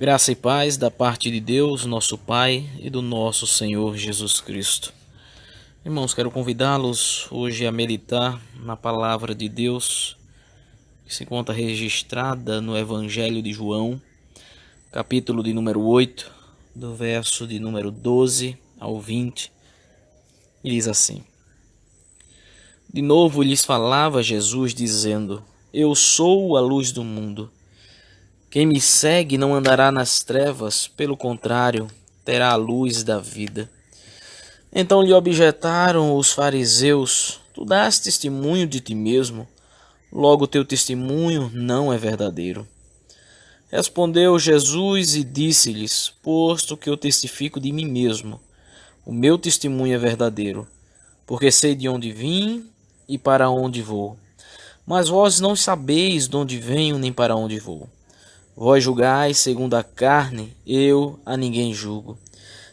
Graça e paz da parte de Deus, nosso Pai, e do nosso Senhor Jesus Cristo. Irmãos, quero convidá-los hoje a meditar na palavra de Deus, que se encontra registrada no Evangelho de João, capítulo de número 8, do verso de número 12 ao 20, e diz assim: De novo lhes falava Jesus, dizendo: Eu sou a luz do mundo. Quem me segue não andará nas trevas, pelo contrário, terá a luz da vida. Então lhe objetaram os fariseus: Tu dás testemunho de ti mesmo, logo teu testemunho não é verdadeiro. Respondeu Jesus e disse-lhes: Posto que eu testifico de mim mesmo, o meu testemunho é verdadeiro, porque sei de onde vim e para onde vou. Mas vós não sabeis de onde venho nem para onde vou. Vós julgais segundo a carne, eu a ninguém julgo.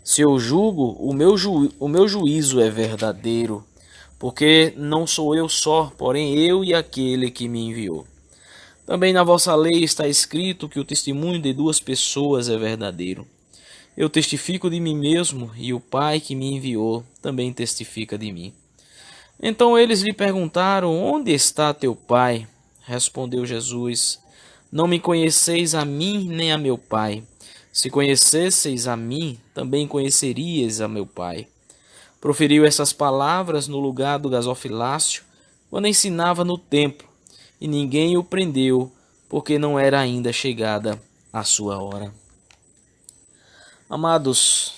Se eu julgo, o meu juízo é verdadeiro, porque não sou eu só, porém eu e aquele que me enviou. Também na vossa lei está escrito que o testemunho de duas pessoas é verdadeiro. Eu testifico de mim mesmo, e o Pai que me enviou também testifica de mim. Então eles lhe perguntaram: Onde está teu Pai? Respondeu Jesus: Não me conheceis a mim nem a meu Pai. Se conhecesseis a mim, também conheceríeis a meu Pai. Proferiu essas palavras no lugar do gasofilácio, quando ensinava no templo, e ninguém o prendeu, porque não era ainda chegada a sua hora. Amados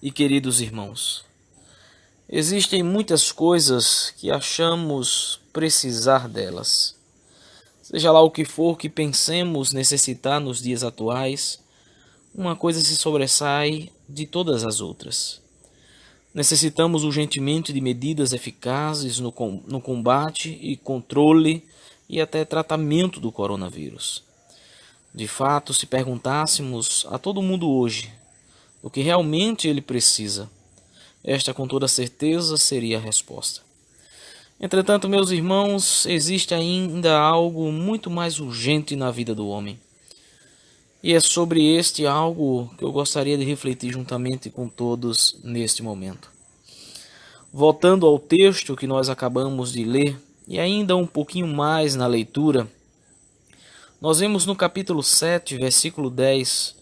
e queridos irmãos, existem muitas coisas que achamos precisar delas. Seja lá o que for que pensemos necessitar nos dias atuais, uma coisa se sobressai de todas as outras. Necessitamos urgentemente de medidas eficazes no combate e controle e até tratamento do coronavírus. De fato, se perguntássemos a todo mundo hoje o que realmente ele precisa, esta com toda certeza seria a resposta. Entretanto, meus irmãos, existe ainda algo muito mais urgente na vida do homem. E é sobre este algo que eu gostaria de refletir juntamente com todos neste momento. Voltando ao texto que nós acabamos de ler, e ainda um pouquinho mais na leitura, nós vemos no capítulo 7, versículo 10,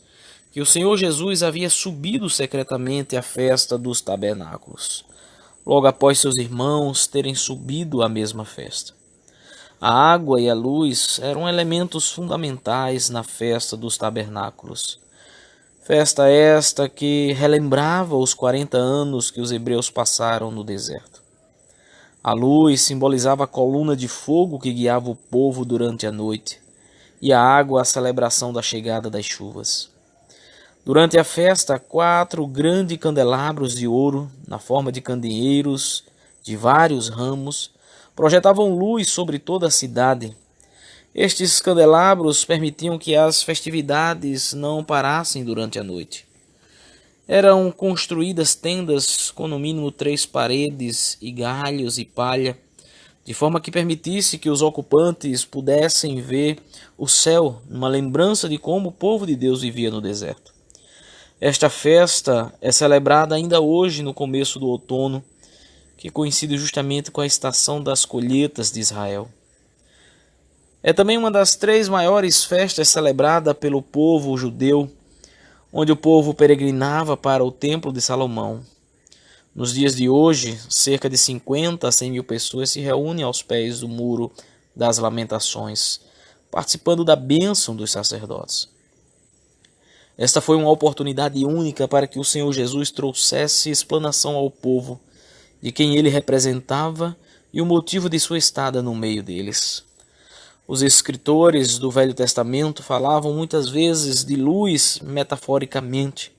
que o Senhor Jesus havia subido secretamente à festa dos tabernáculos, logo após seus irmãos terem subido à mesma festa. A água e a luz eram elementos fundamentais na festa dos tabernáculos. Festa esta que relembrava os 40 anos que os hebreus passaram no deserto. A luz simbolizava a coluna de fogo que guiava o povo durante a noite, e a água a celebração da chegada das chuvas. Durante a festa, 4 grandes candelabros de ouro, na forma de candeeiros de vários ramos, projetavam luz sobre toda a cidade. Estes candelabros permitiam que as festividades não parassem durante a noite. Eram construídas tendas com no mínimo 3 paredes e galhos e palha, de forma que permitisse que os ocupantes pudessem ver o céu, uma lembrança de como o povo de Deus vivia no deserto. Esta festa é celebrada ainda hoje no começo do outono, que coincide justamente com a estação das colheitas de Israel. É também uma das 3 maiores festas celebradas pelo povo judeu, onde o povo peregrinava para o Templo de Salomão. Nos dias de hoje, cerca de 50 a 100 mil pessoas se reúnem aos pés do Muro das Lamentações, participando da bênção dos sacerdotes. Esta foi uma oportunidade única para que o Senhor Jesus trouxesse explanação ao povo de quem ele representava e o motivo de sua estada no meio deles. Os escritores do Velho Testamento falavam muitas vezes de luz metaforicamente,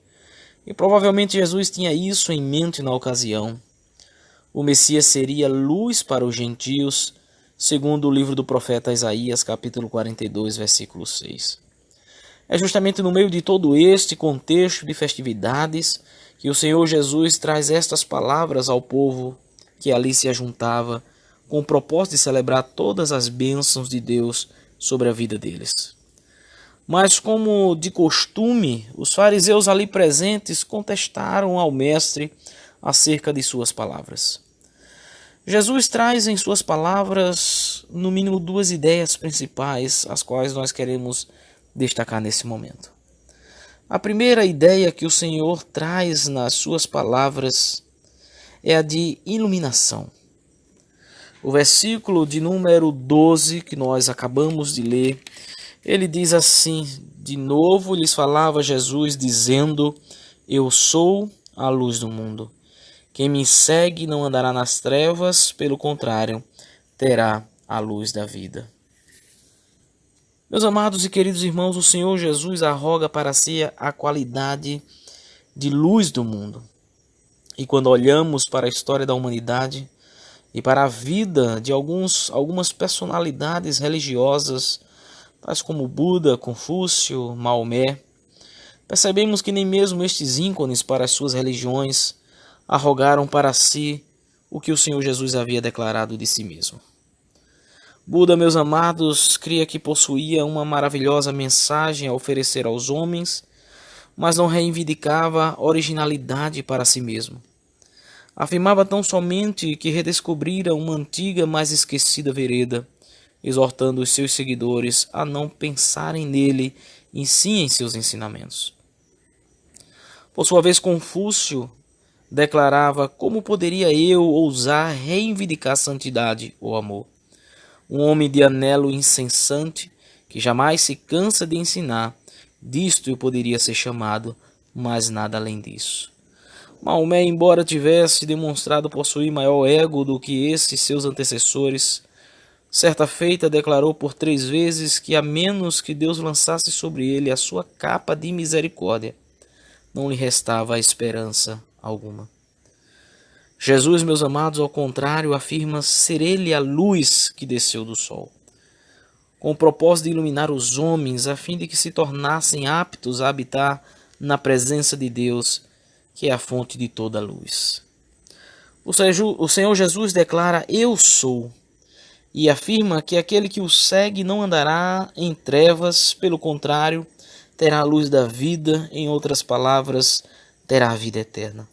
e provavelmente Jesus tinha isso em mente na ocasião. O Messias seria luz para os gentios, segundo o livro do profeta Isaías, capítulo 42, versículo 6. É justamente no meio de todo este contexto de festividades que o Senhor Jesus traz estas palavras ao povo que ali se ajuntava, com o propósito de celebrar todas as bênçãos de Deus sobre a vida deles. Mas, como de costume, os fariseus ali presentes contestaram ao mestre acerca de suas palavras. Jesus traz em suas palavras, no mínimo, duas ideias principais, as quais nós queremos destacar nesse momento. A primeira ideia que o Senhor traz nas suas palavras é a de iluminação. O versículo de número 12 que nós acabamos de ler, ele diz assim: de novo lhes falava Jesus, dizendo: Eu sou a luz do mundo. Quem me segue não andará nas trevas, pelo contrário, terá a luz da vida. Meus amados e queridos irmãos, o Senhor Jesus arroga para si a qualidade de luz do mundo. E quando olhamos para a história da humanidade e para a vida de algumas personalidades religiosas, tais como Buda, Confúcio, Maomé, percebemos que nem mesmo estes ícones para as suas religiões arrogaram para si o que o Senhor Jesus havia declarado de si mesmo. Buda, meus amados, cria que possuía uma maravilhosa mensagem a oferecer aos homens, mas não reivindicava originalidade para si mesmo. Afirmava tão somente que redescobrira uma antiga, mas esquecida vereda, exortando os seus seguidores a não pensarem nele e sim em seus ensinamentos. Por sua vez, Confúcio declarava: como poderia eu ousar reivindicar santidade ou amor? Um homem de anelo incessante, que jamais se cansa de ensinar, disto eu poderia ser chamado, mas nada além disso. Maomé, embora tivesse demonstrado possuir maior ego do que esses seus antecessores, certa feita declarou por 3 vezes que a menos que Deus lançasse sobre ele a sua capa de misericórdia, não lhe restava esperança alguma. Jesus, meus amados, ao contrário, afirma ser ele a luz que desceu do sol, com o propósito de iluminar os homens, a fim de que se tornassem aptos a habitar na presença de Deus, que é a fonte de toda a luz. O Senhor Jesus declara: Eu sou, e afirma que aquele que o segue não andará em trevas, pelo contrário, terá a luz da vida, em outras palavras, terá a vida eterna.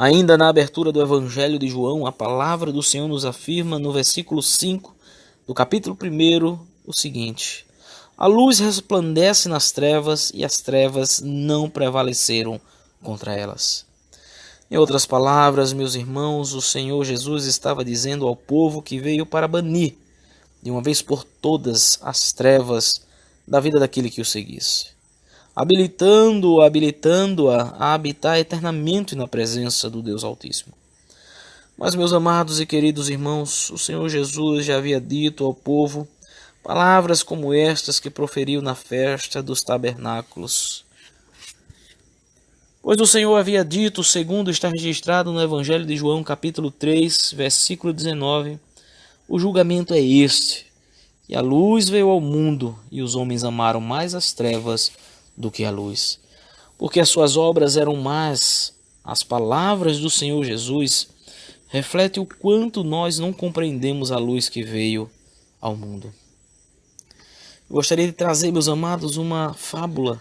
Ainda na abertura do Evangelho de João, a palavra do Senhor nos afirma no versículo 5 do capítulo 1 o seguinte: a luz resplandece nas trevas e as trevas não prevaleceram contra elas. Em outras palavras, meus irmãos, o Senhor Jesus estava dizendo ao povo que veio para banir, de uma vez por todas, as trevas da vida daquele que o seguisse, habilitando-a a habitar eternamente na presença do Deus Altíssimo. Mas, meus amados e queridos irmãos, o Senhor Jesus já havia dito ao povo palavras como estas que proferiu na festa dos tabernáculos. Pois o Senhor havia dito, segundo está registrado no Evangelho de João, capítulo 3, versículo 19, o julgamento é este, que a luz veio ao mundo, e os homens amaram mais as trevas do que a luz, porque as suas obras eram más. As palavras do Senhor Jesus refletem o quanto nós não compreendemos a luz que veio ao mundo. Eu gostaria de trazer, meus amados, uma fábula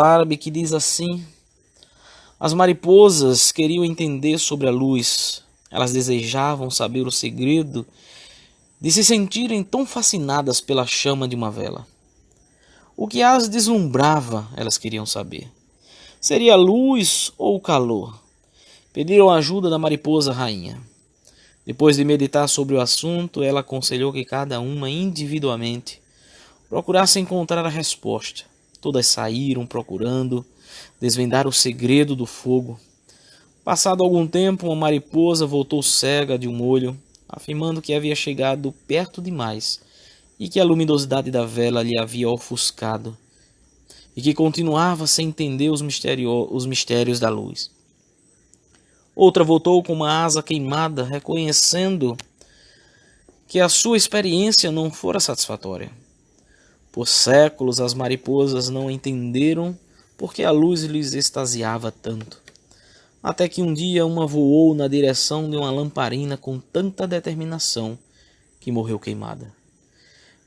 árabe que diz assim: as mariposas queriam entender sobre a luz, elas desejavam saber o segredo de se sentirem tão fascinadas pela chama de uma vela. O que as deslumbrava, elas queriam saber. Seria a luz ou o calor? Pediram ajuda da mariposa rainha. Depois de meditar sobre o assunto, ela aconselhou que cada uma individualmente procurasse encontrar a resposta. Todas saíram procurando desvendar o segredo do fogo. Passado algum tempo, uma mariposa voltou cega de um olho, afirmando que havia chegado perto demais e que a luminosidade da vela lhe havia ofuscado, e que continuava sem entender os mistérios da luz. Outra voltou com uma asa queimada, reconhecendo que a sua experiência não fora satisfatória. Por séculos as mariposas não entenderam porque a luz lhes extasiava tanto, até que um dia uma voou na direção de uma lamparina com tanta determinação que morreu queimada.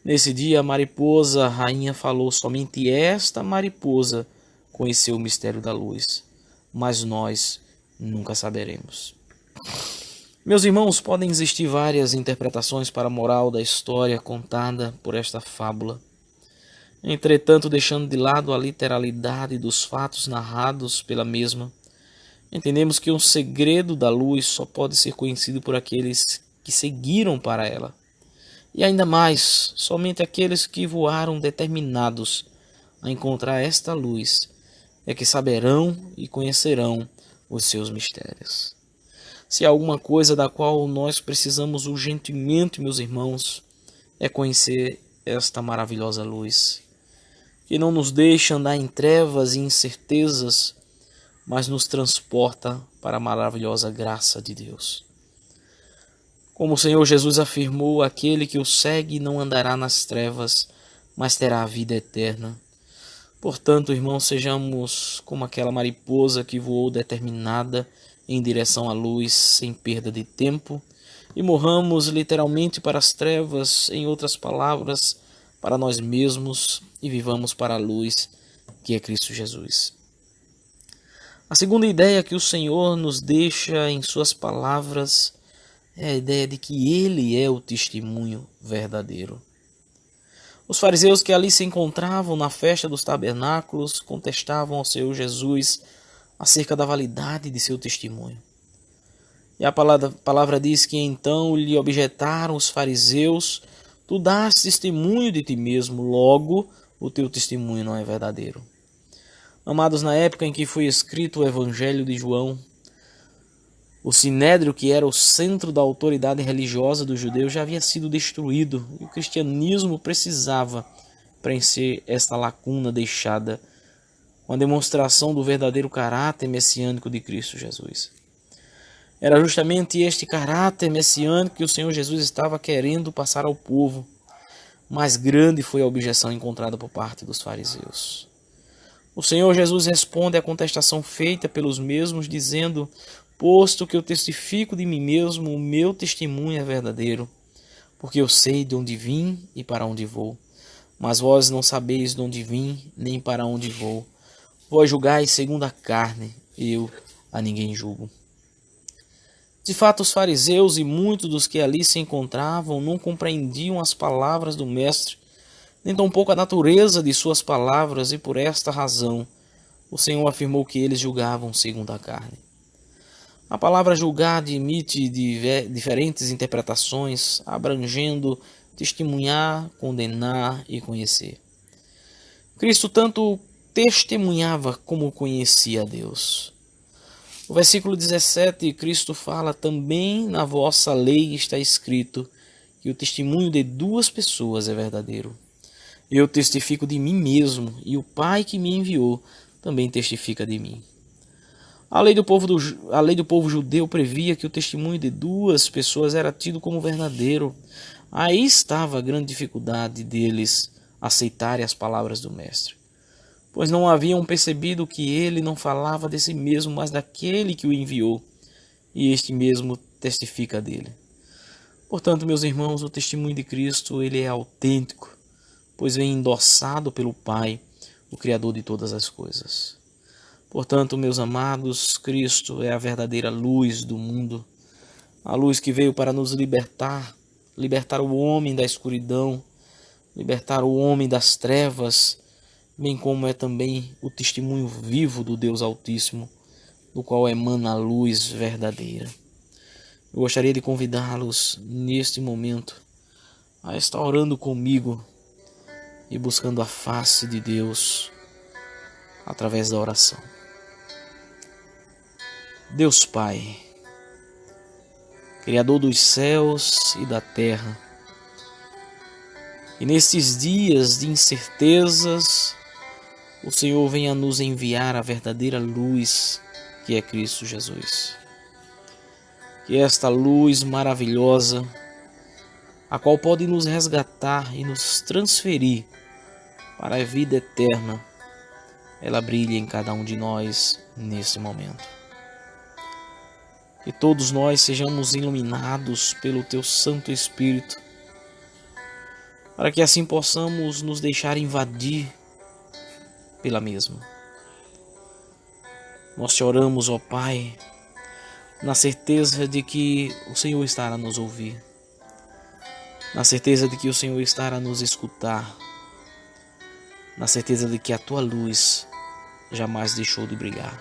Nesse dia, a mariposa, a rainha, falou: somente esta mariposa conheceu o mistério da luz, mas nós nunca saberemos. Meus irmãos, podem existir várias interpretações para a moral da história contada por esta fábula. Entretanto, deixando de lado a literalidade dos fatos narrados pela mesma, entendemos que o segredo da luz só pode ser conhecido por aqueles que seguiram para ela. E ainda mais, somente aqueles que voaram determinados a encontrar esta luz é que saberão e conhecerão os seus mistérios. Se há alguma coisa da qual nós precisamos urgentemente, meus irmãos, é conhecer esta maravilhosa luz, que não nos deixa andar em trevas e incertezas, mas nos transporta para a maravilhosa graça de Deus. Como o Senhor Jesus afirmou, aquele que o segue não andará nas trevas, mas terá a vida eterna. Portanto, irmãos, sejamos como aquela mariposa que voou determinada em direção à luz, sem perda de tempo, e morramos literalmente para as trevas, em outras palavras, para nós mesmos, e vivamos para a luz, que é Cristo Jesus. A segunda ideia que o Senhor nos deixa em suas palavras é a ideia de que Ele é o testemunho verdadeiro. Os fariseus que ali se encontravam na festa dos tabernáculos contestavam ao Senhor Jesus acerca da validade de seu testemunho. E a palavra diz que então lhe objetaram os fariseus: tu dás testemunho de ti mesmo, logo o teu testemunho não é verdadeiro. Amados, na época em que foi escrito o Evangelho de João, o Sinédrio, que era o centro da autoridade religiosa dos judeus, já havia sido destruído e o cristianismo precisava preencher esta lacuna deixada com a demonstração do verdadeiro caráter messiânico de Cristo Jesus. Era justamente este caráter messiânico que o Senhor Jesus estava querendo passar ao povo, mas grande foi a objeção encontrada por parte dos fariseus. O Senhor Jesus responde à contestação feita pelos mesmos, dizendo: posto que eu testifico de mim mesmo, o meu testemunho é verdadeiro, porque eu sei de onde vim e para onde vou. Mas vós não sabeis de onde vim, nem para onde vou. Vós julgais segundo a carne, eu a ninguém julgo. De fato, os fariseus e muitos dos que ali se encontravam não compreendiam as palavras do Mestre, nem tampouco a natureza de suas palavras, e por esta razão o Senhor afirmou que eles julgavam segundo a carne. A palavra julgar admite diferentes interpretações, abrangendo testemunhar, condenar e conhecer. Cristo tanto testemunhava como conhecia a Deus. O versículo 17, Cristo fala: também na vossa lei está escrito que o testemunho de duas pessoas é verdadeiro. Eu testifico de mim mesmo, e o Pai que me enviou também testifica de mim. A lei do povo judeu previa que o testemunho de duas pessoas era tido como verdadeiro. Aí estava a grande dificuldade deles aceitarem as palavras do Mestre, pois não haviam percebido que ele não falava de si mesmo, mas daquele que o enviou, e este mesmo testifica dele. Portanto, meus irmãos, o testemunho de Cristo ele é autêntico, pois vem endossado pelo Pai, o Criador de todas as coisas. Portanto, meus amados, Cristo é a verdadeira luz do mundo, a luz que veio para nos libertar o homem da escuridão, libertar o homem das trevas, bem como é também o testemunho vivo do Deus Altíssimo, do qual emana a luz verdadeira. Eu gostaria de convidá-los neste momento a estar orando comigo e buscando a face de Deus através da oração. Deus Pai, Criador dos céus e da terra, e nestes dias de incertezas, o Senhor venha nos enviar a verdadeira luz que é Cristo Jesus. Que esta luz maravilhosa, a qual pode nos resgatar e nos transferir para a vida eterna, ela brilhe em cada um de nós nesse momento. Que todos nós sejamos iluminados pelo Teu Santo Espírito, para que assim possamos nos deixar invadir pela mesma. Nós te oramos, ó Pai, na certeza de que o Senhor estará a nos ouvir, na certeza de que o Senhor estará a nos escutar, na certeza de que a tua luz jamais deixou de brilhar.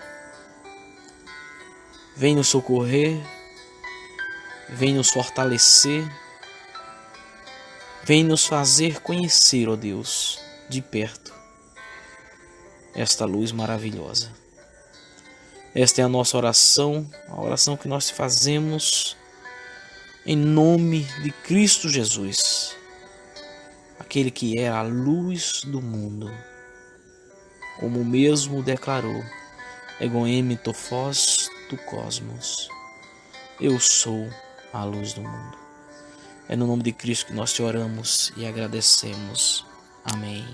Vem nos socorrer, vem nos fortalecer, vem nos fazer conhecer, ó Deus, de perto, esta luz maravilhosa. Esta é a nossa oração, a oração que nós fazemos em nome de Cristo Jesus, aquele que é a luz do mundo, como mesmo declarou, Ego eimi to phos tu cosmos, eu sou a luz do mundo. É no nome de Cristo que nós te oramos e agradecemos. Amém.